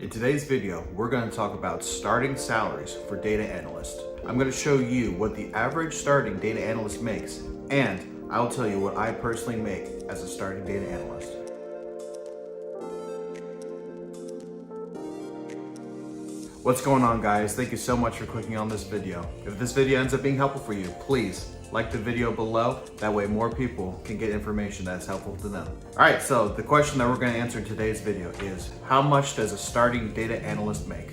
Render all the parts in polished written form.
In today's video, we're going to talk about starting salaries for data analysts. I'm going to show you what the average starting data analyst makes, and I'll tell you what I personally make as a starting data analyst. What's going on, guys? Thank you so much for clicking on this video. If this video ends up being helpful for you, please like the video below. That way more people can get information that's helpful to them. All right, so the question that we're going to answer in today's video is, how much does a starting data analyst make?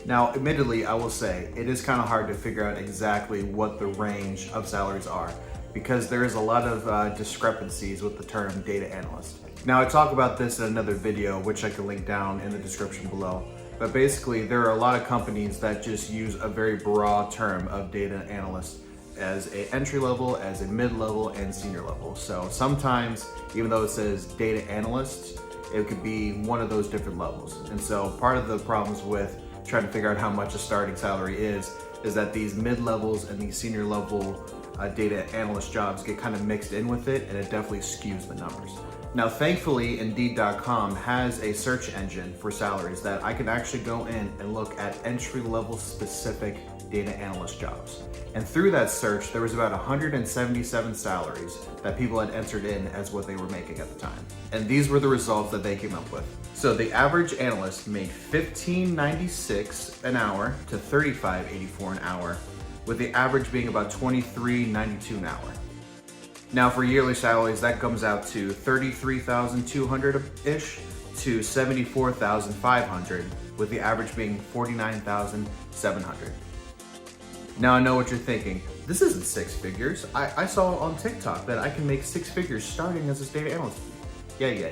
Now, admittedly, I will say it is kind of hard to figure out exactly what the range of salaries are because there is a lot of discrepancies with the term data analyst. Now, I talk about this in another video, which I can link down in the description below. But basically, there are a lot of companies that just use a very broad term of data analyst as an entry level, as a mid-level, and senior level. So sometimes, even though it says data analyst, it could be one of those different levels. And so part of the problems with trying to figure out how much a starting salary is that these mid-levels and these senior level data analyst jobs get kind of mixed in with it, and it definitely skews the numbers. Now, thankfully, Indeed.com has a search engine for salaries that I can actually go in and look at entry-level specific data analyst jobs. And through that search, there was about 177 salaries that people had entered in as what they were making at the time. And these were the results that they came up with. So the average analyst made $15.96 an hour to $35.84 an hour, with the average being about $23.92 an hour. Now for yearly salaries, that comes out to $33,200-ish to $74,500, with the average being $49,700. Now I know what you're thinking, this isn't six figures. I saw on TikTok that I can make six figures starting as a data analyst. Yeah.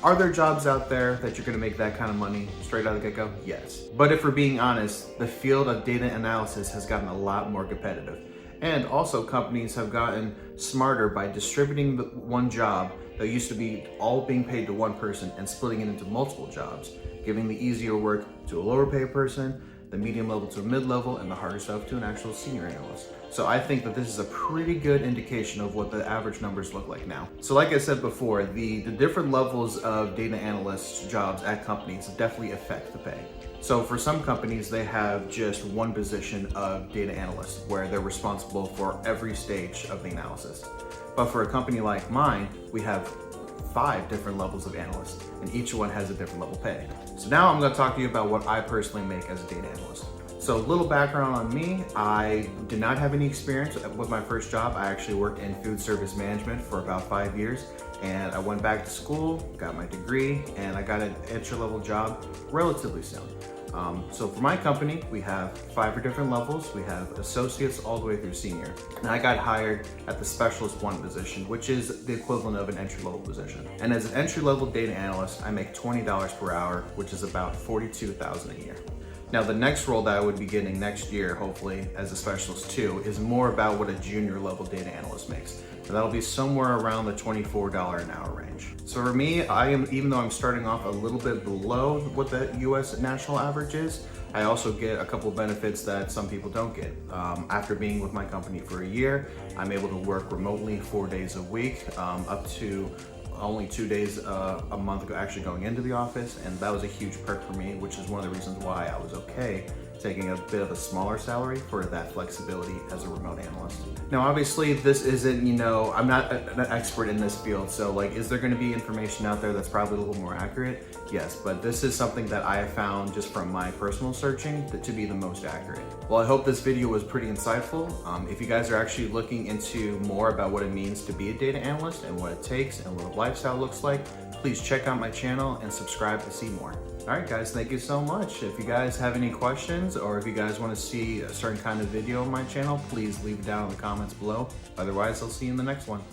Are there jobs out there that you're gonna make that kind of money straight out of the get-go? Yes. But if we're being honest, the field of data analysis has gotten a lot more competitive. And also companies have gotten smarter by distributing the one job that used to be all being paid to one person and splitting it into multiple jobs, giving the easier work to a lower paid person, the medium level to a mid-level, and the harder stuff to an actual senior analyst. So I think that this is a pretty good indication of what the average numbers look like now. So like I said before, the different levels of data analyst jobs at companies definitely affect the pay. So for some companies, they have just one position of data analyst where they're responsible for every stage of the analysis. But for a company like mine, we have 5 different levels of analysts, and each one has a different level pay. So now I'm going to talk to you about what I personally make as a data analyst. So a little background on me, I did not have any experience with my first job. I actually worked in food service management for about 5 years, and I went back to school, got my degree, and I got an entry-level job relatively soon. So for my company, we have 5 different levels. We have associates all the way through senior. And I got hired at the specialist 1 position, which is the equivalent of an entry-level position. And as an entry-level data analyst, I make $20 per hour, which is about $42,000 a year. Now, the next role that I would be getting next year, hopefully, as a specialist 2, is more about what a junior level data analyst makes. And that'll be somewhere around the $24 an hour range. So for me, even though I'm starting off a little bit below what the US national average is, I also get a couple benefits that some people don't get. After being with my company for a year, I'm able to work remotely 4 days a week, up to only 2 days a month actually going into the office, and that was a huge perk for me, which is one of the reasons why I was okay taking a bit of a smaller salary for that flexibility as a remote analyst. Now, obviously, this isn't, I'm not an expert in this field, so like, is there gonna be information out there that's probably a little more accurate? Yes, but this is something that I have found just from my personal searching to be the most accurate. Well, I hope this video was pretty insightful. If you guys are actually looking into more about what it means to be a data analyst and what it takes and what a lifestyle looks like, please check out my channel and subscribe to see more. All right, guys, thank you so much. If you guys have any questions or if you guys want to see a certain kind of video on my channel, please leave it down in the comments below. Otherwise, I'll see you in the next one.